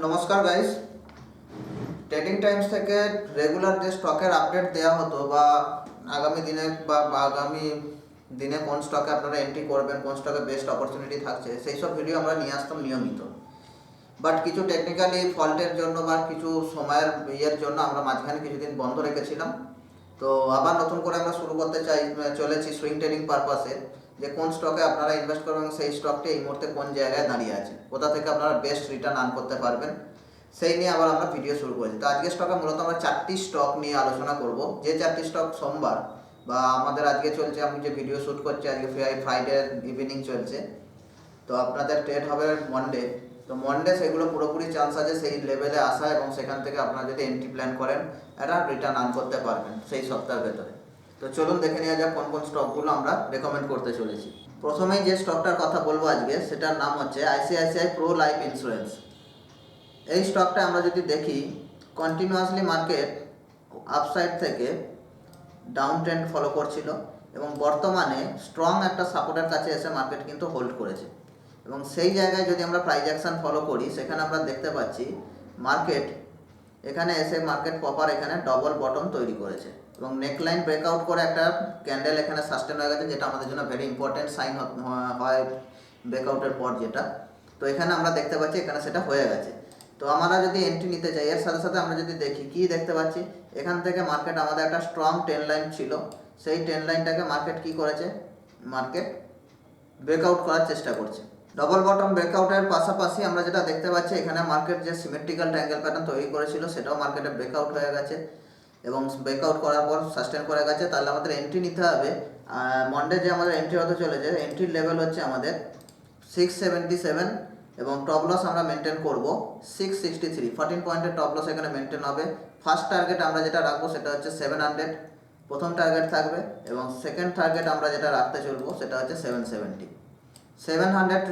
নমস্কার guys, trading Times থেকে regular যে স্টকের আপডেট দেওয়া হতো বা আগামী দিনে কোন স্টকে আপনারা এন্ট্রি করবেন, কোন স্টকে বেস্ট অপরচুনিটি থাকছে, সেই সব ভিডিও আমরা নিয়ে আসতাম নিয়মিত। বাট কিছু টেকনিক্যালি ফল্টের জন্য বা কিছু সময়ের জন্য আমরা মাঝখানে কিছুদিন বন্ধ রেখেছিলাম। তো আবার নতুন করে আমরা শুরু করতে চলেছি সুইং ট্রেডিং পারপাসে, যে কোন স্টকে আপনারা ইনভেস্ট করবেন এবং সেই স্টকটি এই মুহূর্তে কোন জায়গায় দাঁড়িয়ে আছে, কোথা থেকে আপনারা বেস্ট রিটার্ন আর্ন করতে পারবেন, সেই নিয়ে আবার আমরা ভিডিও শুরু করেছি। তো আজকের স্টকে মূলত আমরা 4টি স্টক নিয়ে আলোচনা করব। যে 4টি স্টক সোমবার বা আমাদের আজকে চলছে, আমি যে ভিডিও শ্যুট করছি আজকে ফ্রাইডে ইভিনিং চলছে, তো আপনাদের ট্রেড হবে মন্ডে। তো মন্ডে সেগুলো পুরোপুরি চান্স আছে সেই লেভেলে আসা এবং সেখান থেকে আপনারা যদি এন্ট্রি প্ল্যান করেন একটা রিটার্ন আর্ন করতে পারবেন সেই সপ্তাহের ভেতরে। তো চলুন দেখে নেওয়া যাক কোন কোন স্টকগুলো আমরা রেকমেন্ড করতে চলেছি। প্রথমেই যে স্টকটার কথা বলবো আজকে, সেটার নাম হচ্ছে আইসিআইসিআই প্রো লাইফ ইন্স্যুরেন্স। এই স্টকটা আমরা যদি দেখি, কন্টিনিউয়াসলি মার্কেট আপসাইড থেকে ডাউন ট্রেন্ড ফলো করছিল এবং বর্তমানে স্ট্রং একটা সাপোর্টের কাছে এসে মার্কেট কিন্তু হোল্ড করেছে। এবং সেই জায়গায় যদি আমরা প্রাইস অ্যাকশন ফলো করি, সেখানে আমরা দেখতে পাচ্ছি মার্কেট এখানে এসে প্রপার এখানে ডবল বটম তৈরি করেছে এবং নেকলাইন ব্রেকআউট করে একটা ক্যান্ডেল এখানে সাস্টেন হয়ে গেছে, যেটা আমাদের জন্য ভেরি ইম্পর্টেন্ট সাইন হয় ব্রেকআউটের পর যেটা। তো এখানে আমরা দেখতে পাচ্ছি এখানে সেটা হয়ে গেছে। তো আমরা যদি এন্ট্রি নিতে চাই, এর সাথে সাথে আমরা যদি দেখি কি দেখতে পাচ্ছি, এখান থেকে মার্কেট আমাদের একটা স্ট্রং ট্রেন্ড লাইন ছিল, সেই ট্রেন্ড লাইনটাকে মার্কেট কি করেছে, মার্কেট ব্রেকআউট করার চেষ্টা করছে। ডবল বটম ব্রেকআউটের পাশাপাশি আমরা যেটা দেখতে পাচ্ছি, এখানে মার্কেট যে সিমেট্রিক্যাল ট্রায়াঙ্গেল প্যাটার্ন তৈরি করেছিল সেটাও মার্কেটে ব্রেকআউট হয়ে গেছে এবং ব্রেকআউট করার পর সাস্টেন করে গেছে। তাহলে আমাদের এন্ট্রি নিতে হবে। মন্ডে যে আমাদের এন্ট্রি হতে চলেছে, এন্ট্রির লেভেল হচ্ছে আমাদের 677 এবং টপ লস আমরা মেনটেন করব 663। 14 পয়েন্টের টপ লস এখানে মেনটেন হবে। ফার্স্ট টার্গেট আমরা যেটা রাখবো সেটা হচ্ছে 700, প্রথম টার্গেট থাকবে, এবং সেকেন্ড টার্গেট আমরা যেটা রাখতে চলবো সেটা হচ্ছে 770। 700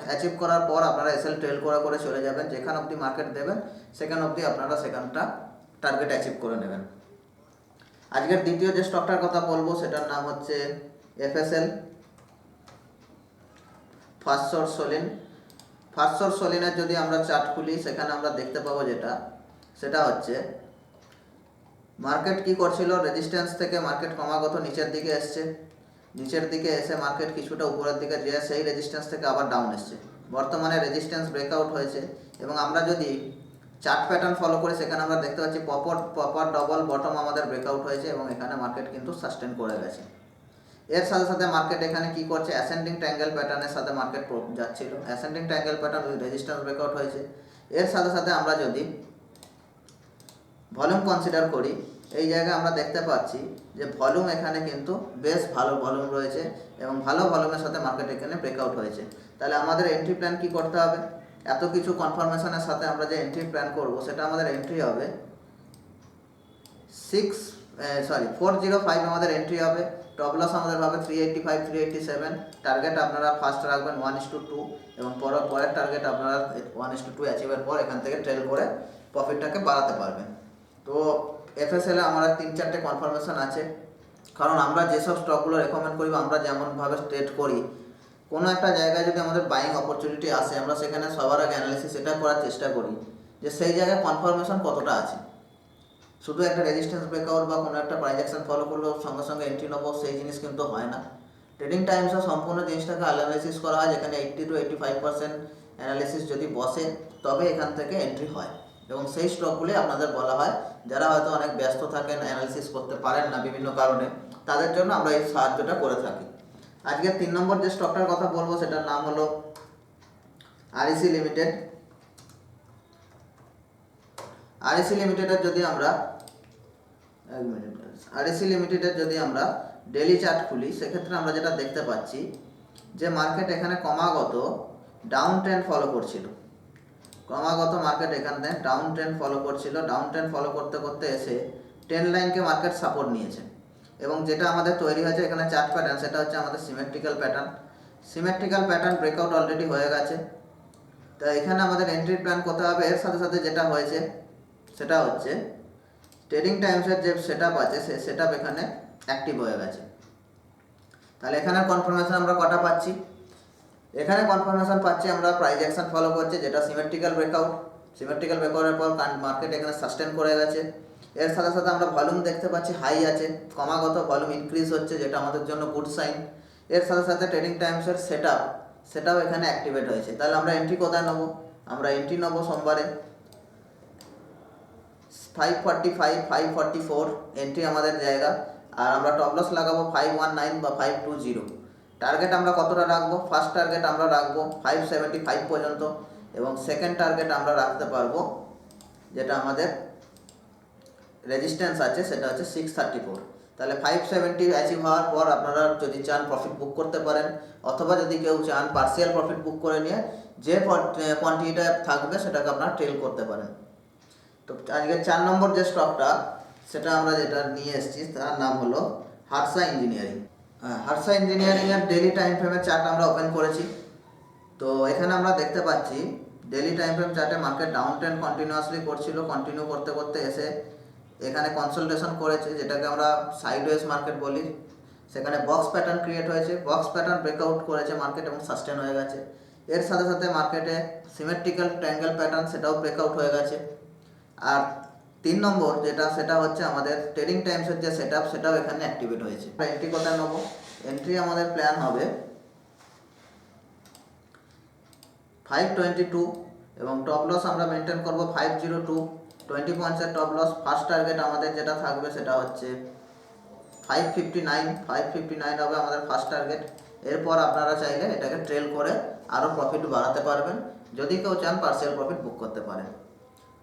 অ্যাচিভ করার পর আপনারা এসএল ট্রেল করে চলে যাবেন, যেখানে অবধি মার্কেট দেবেন সেখান অবধি আপনারা সেখানটা টার্গেট অ্যাচিভ করে নেবেন। আজকের দ্বিতীয় যে স্টকটার কথা বলবো সেটার নাম হচ্ছে এফএসএল, ফার্স্টসোর্স সোলিন। ফার্স্টসোর্স সোলিনের যদি আমরা চার্ট খুলি, সেখানে আমরা দেখতে পাবো সেটা হচ্ছে মার্কেট কি করছিল, রেজিস্ট্যান্স থেকে মার্কেট ক্রমাগত নিচের দিকে এসছে, নিচের দিকে এসে মার্কেট কিছুটা উপরের দিকে যে সেই রেজিস্ট্যান্স থেকে আবার ডাউন এসছে। বর্তমানে রেজিস্ট্যান্স ব্রেকআউট হয়েছে এবং আমরা যদি চার্ট প্যাটার্ন ফলো করি, সেখানে আমরা দেখতে পাচ্ছি প্রপার ডবল বটম আমাদের ব্রেকআউট হয়েছে এবং এখানে মার্কেট কিন্তু সাস্টেন করে গেছে। এর সাথে সাথে মার্কেট এখানে কি করছে, অ্যাসেন্ডিং ট্রায়াঙ্গেল প্যাটার্নের সাথে মার্কেট যাচ্ছিল, ascending triangle pattern with resistance breakout হয়েছে। এর সাথে সাথে আমরা যদি ভলিউম কনসিডার করি, এই জায়গায় আমরা দেখতে পাচ্ছি যে ভলিউম এখানে কিন্তু বেশ ভালো ভলিউম রয়েছে এবং ভালো ভলিউমের সাথে মার্কেট এখানে ব্রেকআউট হয়েছে। তাহলে আমাদের এন্ট্রি প্ল্যান কি করতে হবে, এত কিছু কনফার্মেশনের সাথে আমরা যে এন্ট্রি প্ল্যান করব, সেটা আমাদের এন্ট্রি হবে 405 আমাদের এন্ট্রি হবে। টপ লস আমাদের হবে 385 387। টার্গেট আপনারা ফার্স্ট রাখবেন 1:2 এবং পরের টার্গেট আপনারা 1:2 অ্যাচিভের পর এখান থেকে ট্রেল করে প্রফিটটাকে বাড়াতে পারবেন। তো এফএসএল এ আমরা 3-4টে কনফার্মেশন আছে, কারণ আমরা যেসব স্টকগুলো রেকমেন্ড করি বা আমরা যেমনভাবে ট্রেড করি, কোনো একটা জায়গায় যদি আমাদের বাইং অপরচুনিটি আসে, আমরা সেখানে সবার আগে অ্যানালিসিস এটা করার চেষ্টা করি যে সেই জায়গায় কনফার্মেশন কতটা আছে। শুধু একটা রেজিস্ট্যান্স ব্রেকআউট বা কোনো একটা প্রাইস অ্যাকশন ফলো করলেও সঙ্গে সঙ্গে এন্ট্রি নেবো, সেই জিনিস কিন্তু হয় না। ট্রেডিং টাইমসে সম্পূর্ণ জিনিসটাকে অ্যানালিসিস করা হয়, যেখানে 80 to 85% অ্যানালিসিস যদি বসে তবে এখান থেকে এন্ট্রি হয় এবং সেই স্টকগুলি আপনাদের বলা হয়, যারা হয়তো অনেক ব্যস্ত থাকেন, অ্যানালিসিস করতে পারেন না বিভিন্ন কারণে, তাদের জন্য আমরা এই সাহায্যটা করে থাকি। আজকের 3 নম্বর যে স্টকটার কথা বলবো সেটার নাম হলো আরইসি লিমিটেড। আরইসি লিমিটেডের যদি আমরা ডেলি চার্ট খুলি, সেক্ষেত্রে আমরা যেটা দেখতে পাচ্ছি যে মার্কেট এখানে ক্রমাগত ডাউন ট্রেন্ড ফলো করছিল, ডাউন ট্রেন্ড ফলো করতে করতে এসে ট্রেন্ড লাইনকে মার্কেট সাপোর্ট নিয়েছে এবং যেটা আমাদের তৈরি হয়েছে এখানে চার্ট প্যাটার্ন, সেটা হচ্ছে আমাদের সিমেট্রিক্যাল প্যাটার্ন ব্রেকআউট অলরেডি হয়ে গেছে। তো এখানে আমাদের এন্ট্রি প্ল্যান করতে হবে। এর সাথে সাথে যেটা হয়েছে সেটা হচ্ছে ট্রেডিং টাইমসের যে সেটআপ আছে, সেই সেটআপ এখানে অ্যাক্টিভ হয়ে গেছে। তাহলে এখানে কনফার্মেশন আমরা কটা পাচ্ছি, এখানে কনফার্মেশন পাচ্ছি আমরা প্রাইস অ্যাকশন ফলো করছে, যেটা সিমেট্রিক্যাল ব্রেকআউট, সিমেট্রিক্যাল ব্রেকআউটের পর মার্কেট এখানে সাস্টেন করে গেছে। এর সাথে সাথে আমরা ভলিউম দেখতে পাচ্ছি হাই আছে, ক্রমাগত ভলিউম ইনক্রিজ হচ্ছে, যেটা আমাদের জন্য গুড সাইন। এর সাথে সাথে ট্রেডিং টাইমসের সেটাও এখানে অ্যাক্টিভেট হয়েছে। তাহলে আমরা এন্ট্রি কোথায় নেবো? আমরা এন্ট্রি নেবো সোমবারে 545 544 এন্ট্রি আমাদের জায়গা। আর আমরা টপ লস লাগাবো 519 বা 520। টার্গেট আমরা কতটা রাখবো? ফার্স্ট টার্গেট আমরা রাখবো 575 পর্যন্ত, এবং সেকেন্ড টার্গেট আমরা রাখতে পারবো, যেটা আমাদের রেজিস্ট্যান্স আছে, সেটা হচ্ছে 634। তাহলে 570 অ্যাচিভ হওয়ার পর আপনারা যদি চান প্রফিট বুক করতে পারেন, অথবা যদি কেউ চান পার্সিয়াল প্রফিট বুক করে নিয়ে যে কোয়ান্টিটিটা থাকবে সেটাকে আপনারা ট্রেল করতে পারেন। তো আজকে 4 নম্বর যে স্টকটা সেটা আমরা যেটা নিয়ে এসেছি তার নাম হলো হারসা ইঞ্জিনিয়ারিং। হারসা ইঞ্জিনিয়ারিংয়ের ডেলি টাইম ফ্রেমের চার্ট আমরা ওপেন করেছি। তো এখানে আমরা দেখতে পাচ্ছি ডেলি টাইম ফ্রেম চার্টে মার্কেট ডাউন ট্রেন্ড কন্টিনিউয়াসলি করছিল, কন্টিনিউ করতে করতে এসে এখানে কনসোলিডেশন করেছে, যেটাকে আমরা সাইডওয়েজ মার্কেট বলি। সেখানে বক্স প্যাটার্ন ক্রিয়েট হয়েছে, বক্স প্যাটার্ন ব্রেকআউট করেছে মার্কেট এবং সাস্টেন হয়ে গেছে। এর সাথে সাথে মার্কেটে সিমেট্রিক্যাল ট্রায়াঙ্গেল প্যাটার্ন সেটাও ব্রেকআউট হয়ে গেছে। আর 3 নম্বর সেটা হচ্ছে আমাদের ট্রেডিং টাইমসের যে সেটাও এখানে অ্যাক্টিভেট হয়েছে। এন্ট্রি কোথায় নেবো? এন্ট্রি আমাদের প্ল্যান হবে 522 এবং টপ লস আমরা মেনটেন করব 502। 20 পয়েন্টসের টপ লস। ফার্স্ট টার্গেট আমাদের যেটা থাকবে সেটা হচ্ছে 559 হবে আমাদের ফার্স্ট টার্গেট। এরপর আপনারা চাইলে এটাকে ট্রেল করে আরও প্রফিট বাড়াতে পারবেন, যদি কেউ চান পার্সিয়াল প্রফিট বুক করতে পারেন।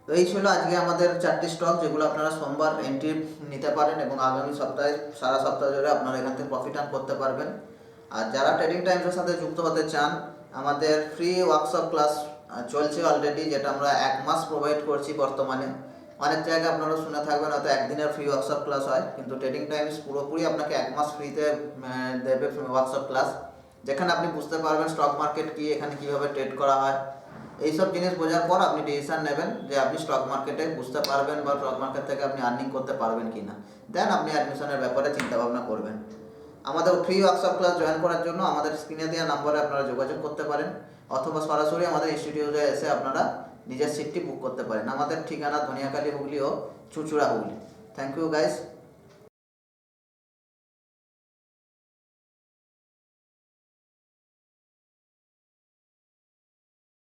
তো এই ছিল আজকে আমাদের 4টি স্টক, যেগুলো আপনারা সোমবার এন্ট্রি নিতে পারেন এবং আগামী সপ্তাহে সারা সপ্তাহ জুড়ে আপনারা এখান থেকে প্রফিট আর্ন করতে পারবেন। আর যারা ট্রেডিং টাইমসের সাথে যুক্ত হতে চান, আমাদের ফ্রি ওয়ার্কশপ ক্লাস চলছে অলরেডি, যেটা আমরা 1 মাস প্রোভাইড করছি বর্তমানে। অনেক জায়গায় আপনারা শুনে থাকবেন হয়তো একদিনের ফ্রি ওয়ার্কশপ ক্লাস হয়, কিন্তু ট্রেডিং টাইমস পুরোপুরি আপনাকে 1 মাস ফ্রিতে দেবে ওয়ার্কশপ ক্লাস, যেখানে আপনি বুঝতে পারবেন স্টক মার্কেট কি, এখানে কিভাবে ট্রেড করা হয়। এইসব জিনিস বোঝার পর আপনি ডিসিশন নেবেন যে আপনি স্টক মার্কেটে বুঝতে পারবেন বা স্টক মার্কেট থেকে আপনি আর্নিং করতে পারবেন কি না। দেন আপনি অ্যাডমিশনের ব্যাপারে চিন্তা ভাবনা করবেন। আমাদের ফ্রি ওয়ার্কশপ ক্লাস জয়েন করার জন্য আমাদের স্ক্রিনে দেওয়া নম্বরে আপনারা যোগাযোগ করতে পারেন, অথবা সরাসরি আমাদের ইনস্টিটিউটে এসে আপনারা নিজের সিটটি বুক করতে পারেন। আমাদের ঠিকানা ধনিয়াখালী হুগলি ও চুঁচুড়া হুগলি। Thank you guys.